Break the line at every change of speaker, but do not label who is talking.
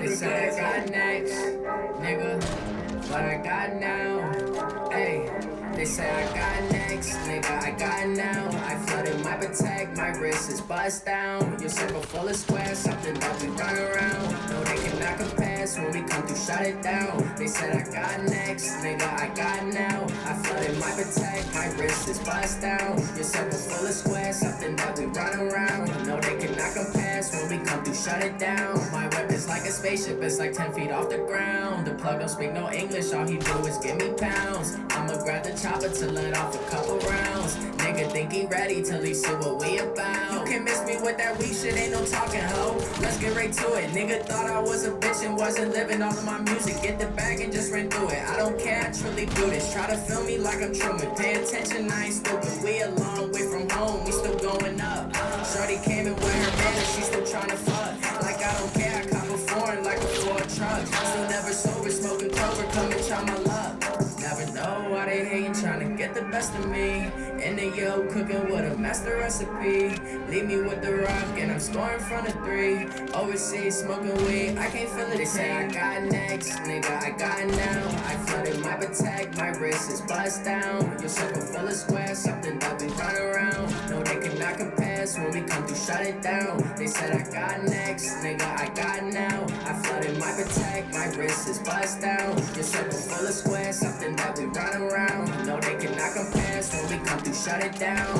They say I got next, nigga, but I got now. Hey, they say I got next, nigga, I got now. I flooded my protect, my wrist is bust down. Your circle full of squares, something that we run around. No, they cannot compare, so when we come through, shut it down. They said I got next, nigga, I got now. I flooded my protect, my wrist is bust down. Your circle full of squares, something that we run around. No, they cannot compare, so when we come through, shut it down. My weapon's like a spaceship, it's like 10 feet off the ground. The plug don't speak no English, all he do is give me pounds. I'ma grab the chopper to let off a couple rounds. Nigga think he ready till he see what we about. You can miss me with that weak shit, ain't no talking, ho. Let's get right to it. Nigga thought I was a bitch and wasn't living all of my music. Get the bag and just ran through it. I don't care, I truly do this. Try to film me like I'm Truman. Pay attention, I ain't stupid. We a long way from home, we still going up. Shorty came and wear her man and she still trying to fuck. Like I don't care, I cop a foreign like a Ford truck. Still never sober, smoking clover, come and try my luck. Never know why they hatin', tryna get the best of me. In the yo, cooking with a master recipe. Leave me with the rock and I'm scoring from the 3. Overseas, smoking weed, I can't feel it. They say I got next, nigga, I got now. I flooded my protect, my wrist is bust down. Your circle full of squares, something that we run around. No, they cannot compare, so when we come through, shut it down. They said I got next, nigga, I got now. I flooded my protect, my wrist is bust down. Your circle full of squares, something that we run around. No, they cannot compare, so when we come through, shut it down.